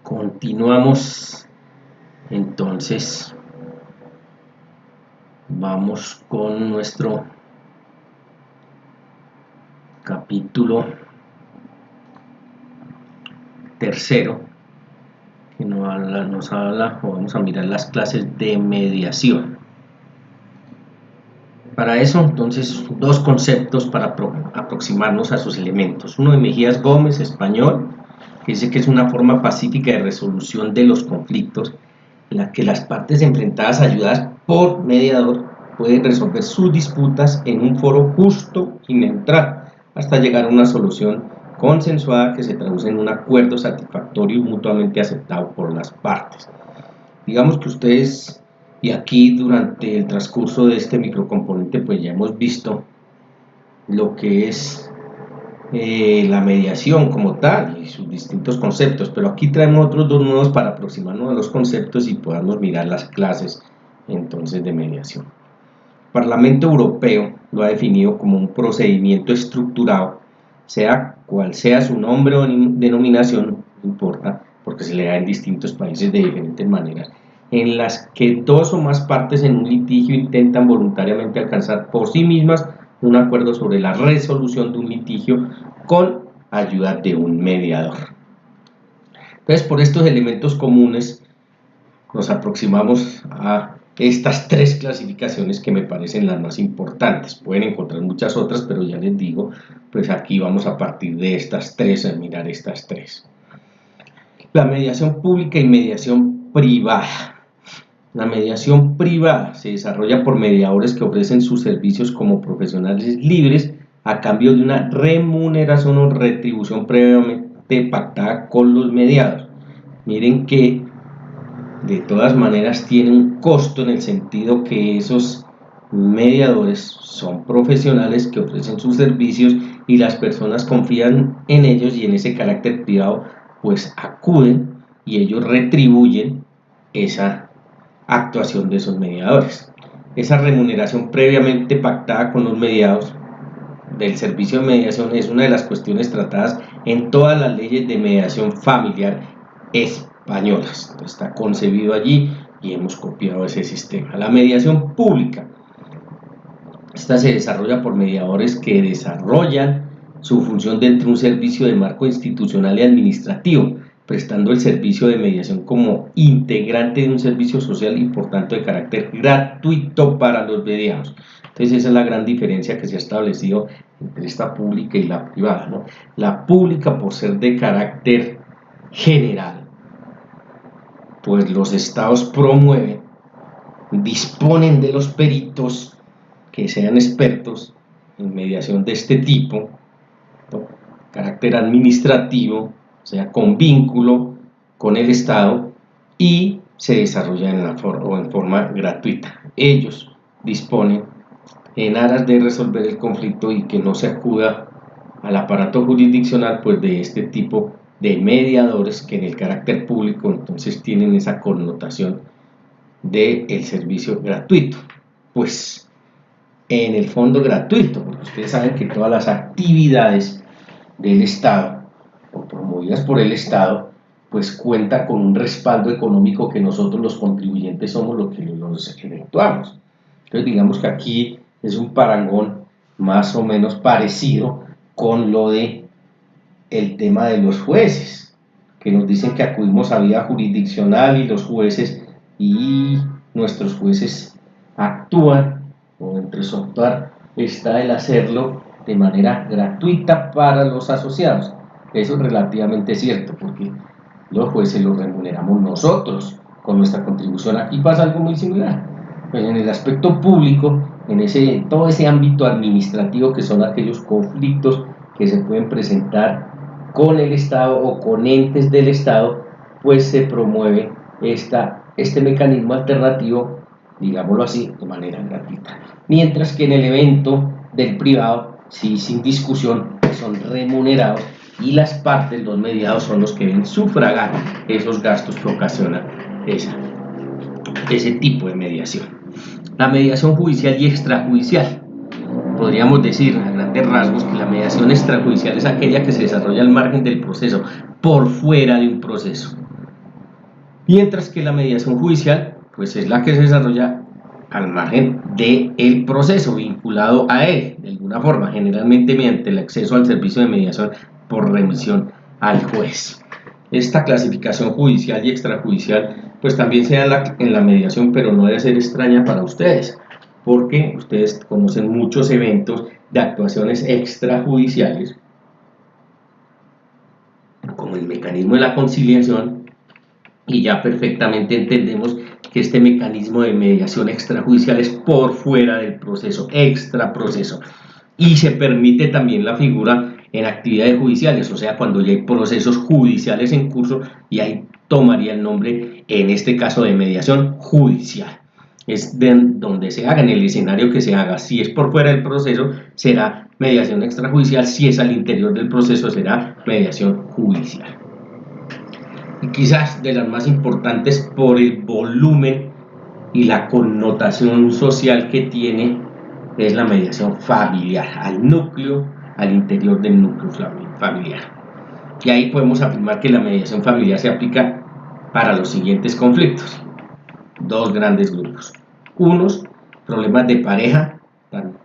Continuamos, entonces vamos con nuestro capítulo tercero, que nos habla, o vamos a mirar las clases de mediación. Para eso, entonces, dos conceptos para aproximarnos a sus elementos. Uno de Mejías Gómez, español, que dice que es una forma pacífica de resolución de los conflictos, en la que las partes enfrentadas, ayudadas por mediador, pueden resolver sus disputas en un foro justo y neutral, hasta llegar a una solución consensuada que se traduce en un acuerdo satisfactorio y mutuamente aceptado por las partes. Digamos que ustedes, y aquí durante el transcurso de este microcomponente, pues ya hemos visto lo que es la mediación como tal y sus distintos conceptos, pero aquí traemos otros dos nuevos para aproximarnos a los conceptos y podamos mirar las clases entonces de mediación. El Parlamento Europeo lo ha definido como un procedimiento estructurado, sea cual sea su nombre o denominación, no importa, porque se le da en distintos países de diferentes maneras, en las que dos o más partes en un litigio intentan voluntariamente alcanzar por sí mismas un acuerdo sobre la resolución de un litigio con ayuda de un mediador. Entonces, por estos elementos comunes nos aproximamos a estas tres clasificaciones que me parecen las más importantes. Pueden encontrar muchas otras, pero ya les digo, pues aquí vamos a partir de estas tres, a mirar estas tres. La mediación pública y mediación privada. La mediación privada se desarrolla por mediadores que ofrecen sus servicios como profesionales libres a cambio de una remuneración o retribución previamente pactada con los mediados. Miren que de todas maneras tiene un costo en el sentido que esos mediadores son profesionales que ofrecen sus servicios y las personas confían en ellos, y en ese carácter privado pues acuden y ellos retribuyen esa actuación de esos mediadores. Esa remuneración previamente pactada con los mediados del servicio de mediación es una de las cuestiones tratadas en todas las leyes de mediación familiar españolas. Está concebido allí y hemos copiado ese sistema. La mediación pública. Esta se desarrolla por mediadores que desarrollan su función dentro de un servicio de marco institucional y administrativo, prestando el servicio de mediación como integrante de un servicio social y por tanto de carácter gratuito para los mediados. Entonces esa es la gran diferencia que se ha establecido entre esta pública y la privada, ¿no? La pública, por ser de carácter general, pues los estados promueven, disponen de los peritos que sean expertos en mediación de este tipo, ¿no? Carácter administrativo, o sea, con vínculo con el Estado, y se desarrolla en forma gratuita. Ellos disponen, en aras de resolver el conflicto y que no se acuda al aparato jurisdiccional, pues de este tipo de mediadores que en el carácter público entonces tienen esa connotación del servicio gratuito. Pues en el fondo gratuito, porque ustedes saben que todas las actividades del Estado o promovidas por el Estado, pues cuenta con un respaldo económico que nosotros los contribuyentes somos los que los efectuamos. Entonces digamos que aquí es un parangón más o menos parecido con lo de el tema de los jueces, que nos dicen que acudimos a vía jurisdiccional y los jueces y nuestros jueces actúan, o entre su actuar está el hacerlo de manera gratuita para los asociados. Eso es relativamente cierto, porque los jueces los remuneramos nosotros con nuestra contribución. Aquí pasa algo muy similar. Pues en el aspecto público, en todo ese ámbito administrativo, que son aquellos conflictos que se pueden presentar con el Estado o con entes del Estado, pues se promueve este mecanismo alternativo, digámoslo así, de manera gratuita. Mientras que en el evento del privado, sí, sin discusión, son remunerados, y las partes, los mediados, son los que deben sufragar esos gastos que ocasiona ese tipo de mediación. La mediación judicial y extrajudicial. Podríamos decir a grandes rasgos que la mediación extrajudicial es aquella que se desarrolla al margen del proceso, por fuera de un proceso. mientras que la mediación judicial pues es la que se desarrolla al margen del proceso vinculado a él, de alguna forma, generalmente mediante el acceso al servicio de mediación por remisión al juez. Esta clasificación judicial y extrajudicial pues también se da en la mediación, pero no debe ser extraña para ustedes, porque ustedes conocen muchos eventos de actuaciones extrajudiciales, como el mecanismo de la conciliación, y ya perfectamente entendemos que este mecanismo de mediación extrajudicial es por fuera del proceso, extraproceso, y se permite también la figura en actividades judiciales, o sea, cuando ya hay procesos judiciales en curso, y ahí tomaría el nombre, en este caso, de mediación judicial. Es de donde se haga, en el escenario que se haga. Si es por fuera del proceso, será mediación extrajudicial; si es al interior del proceso, será mediación judicial. Y quizás de las más importantes por el volumen y la connotación social que tiene, es la mediación familiar, al interior del núcleo familiar. Y ahí podemos afirmar que la mediación familiar se aplica para los siguientes conflictos: dos grandes grupos. Unos, problemas de pareja, tanto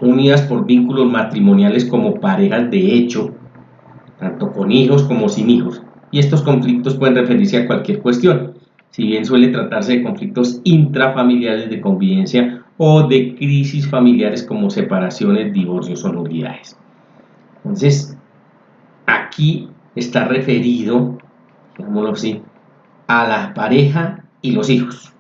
unidas por vínculos matrimoniales como parejas de hecho, tanto con hijos como sin hijos. Y estos conflictos pueden referirse a cualquier cuestión, si bien suele tratarse de conflictos intrafamiliares de convivencia o de crisis familiares como separaciones, divorcios o nulidades. Entonces, aquí está referido, digámoslo así, a la pareja y los hijos.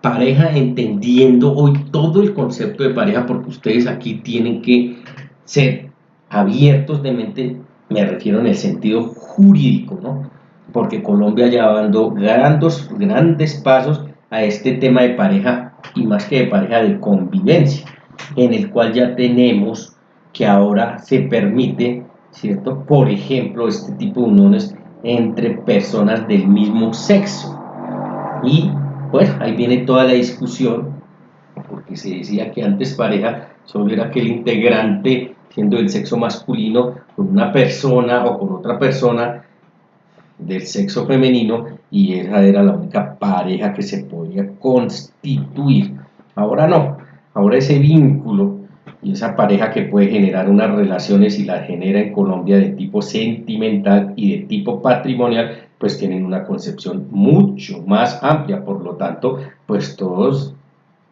Pareja entendiendo hoy todo el concepto de pareja, porque ustedes aquí tienen que ser abiertos de mente, me refiero en el sentido jurídico, ¿no? Porque Colombia ya va dando grandes pasos a este tema de pareja, y más que de pareja, de convivencia, en el cual ya tenemos que ahora se permite, ¿cierto?, por ejemplo, este tipo de uniones entre personas del mismo sexo. Y bueno, ahí viene toda la discusión, porque se decía que antes pareja solo era aquel integrante, siendo del sexo masculino, con una persona o con otra persona del sexo femenino, y esa era la única pareja que se podía constituir. Ahora no, ahora ese vínculo y esa pareja que puede generar unas relaciones, y las genera en Colombia, de tipo sentimental y de tipo patrimonial, pues tienen una concepción mucho más amplia. Por lo tanto, pues todos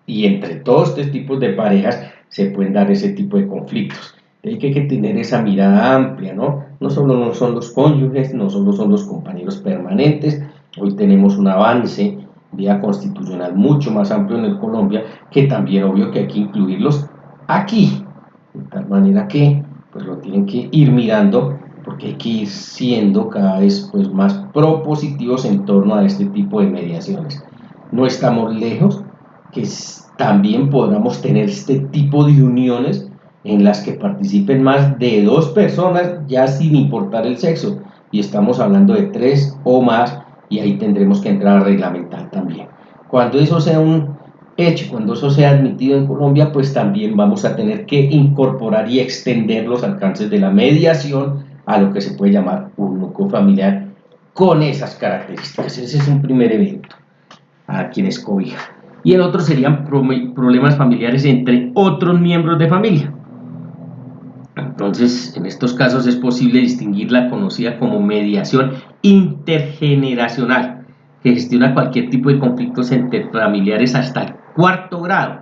y entre todos estos tipos de parejas se pueden dar ese tipo de conflictos. Hay que tener esa mirada amplia, ¿no? No solo no son los cónyuges, no solo son los compañeros permanentes. Hoy tenemos un avance vía constitucional mucho más amplio en el Colombia, que también obvio que hay que incluirlos aquí, de tal manera que pues lo tienen que ir mirando, porque hay que ir siendo cada vez pues más propositivos en torno a este tipo de mediaciones. No estamos lejos que también podamos tener este tipo de uniones en las que participen más de dos personas, ya sin importar el sexo, y estamos hablando de 3 o más, y ahí tendremos que entrar a reglamentar también. Cuando eso sea un hecho, cuando eso sea admitido en Colombia, pues también vamos a tener que incorporar y extender los alcances de la mediación a lo que se puede llamar un núcleo familiar con esas características. Ese es un primer evento a quienes cobija. Y el otro serían problemas familiares entre otros miembros de familia. Entonces, en estos casos es posible distinguir la conocida como mediación intergeneracional, que gestiona cualquier tipo de conflictos entre familiares hasta el 4º grado,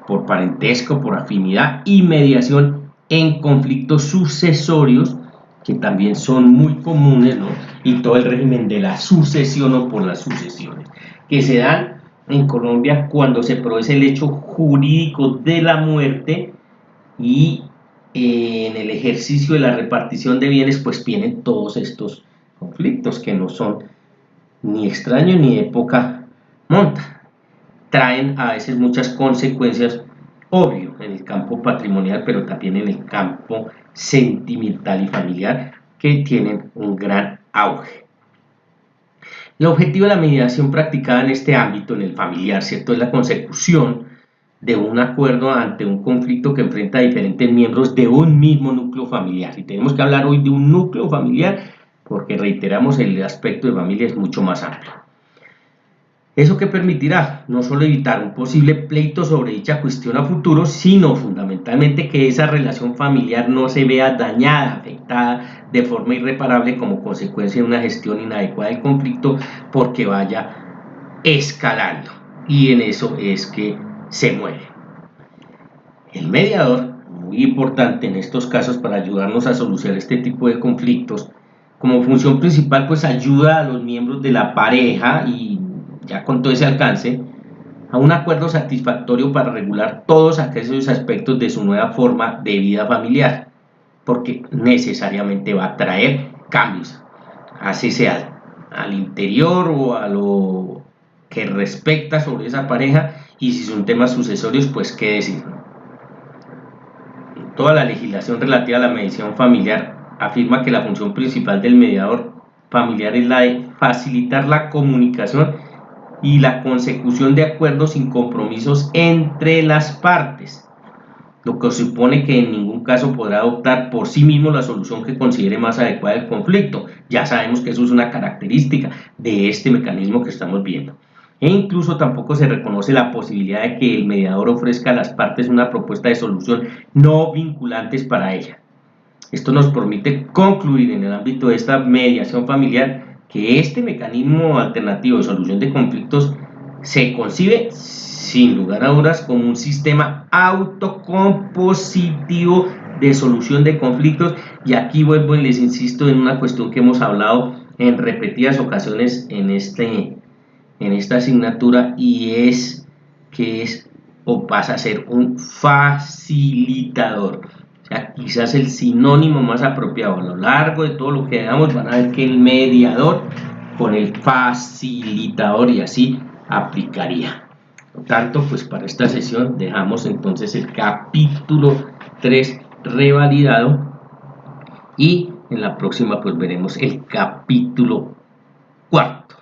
por parentesco, por afinidad, y mediación en conflictos sucesorios, que también son muy comunes, ¿no? Y todo el régimen de la sucesión o por las sucesiones, que se dan en Colombia cuando se produce el hecho jurídico de la muerte, y en el ejercicio de la repartición de bienes pues vienen todos estos conflictos, que no son ni extraños ni de poca monta. Traen a veces muchas consecuencias, obvio, en el campo patrimonial, pero también en el campo sentimental y familiar, que tienen un gran auge. El objetivo de la mediación practicada en este ámbito, en el familiar, ¿cierto?, es la consecución de un acuerdo ante un conflicto que enfrenta a diferentes miembros de un mismo núcleo familiar. Y tenemos que hablar hoy de un núcleo familiar porque reiteramos, el aspecto de familia es mucho más amplio. Eso que permitirá no solo evitar un posible pleito sobre dicha cuestión a futuro, sino fundamentalmente que esa relación familiar no se vea dañada, afectada de forma irreparable como consecuencia de una gestión inadecuada del conflicto, porque vaya escalando, y en eso es que se muere. El mediador, muy importante en estos casos para ayudarnos a solucionar este tipo de conflictos, como función principal pues ayuda a los miembros de la pareja, y ya con todo ese alcance, a un acuerdo satisfactorio para regular todos aquellos aspectos de su nueva forma de vida familiar, porque necesariamente va a traer cambios, así sea al interior o a lo que respecta sobre esa pareja, y si son temas sucesorios, pues qué decir. Toda la legislación relativa a la mediación familiar afirma que la función principal del mediador familiar es la de facilitar la comunicación y la consecución de acuerdos sin compromisos entre las partes, lo que supone que en ningún caso podrá adoptar por sí mismo la solución que considere más adecuada del conflicto. Ya sabemos que eso es una característica de este mecanismo que estamos viendo. E incluso tampoco se reconoce la posibilidad de que el mediador ofrezca a las partes una propuesta de solución no vinculantes para ella. Esto nos permite concluir en el ámbito de esta mediación familiar que este mecanismo alternativo de solución de conflictos se concibe sin lugar a dudas como un sistema autocompositivo de solución de conflictos, y aquí vuelvo y les insisto en una cuestión que hemos hablado en repetidas ocasiones en esta asignatura, y es que es o pasa a ser un facilitador. O sea, quizás el sinónimo más apropiado a lo largo de todo lo que hagamos, van a ver que el mediador con el facilitador, y así aplicaría. Por tanto, pues para esta sesión dejamos entonces el capítulo 3 revalidado, y en la próxima pues veremos el capítulo 4.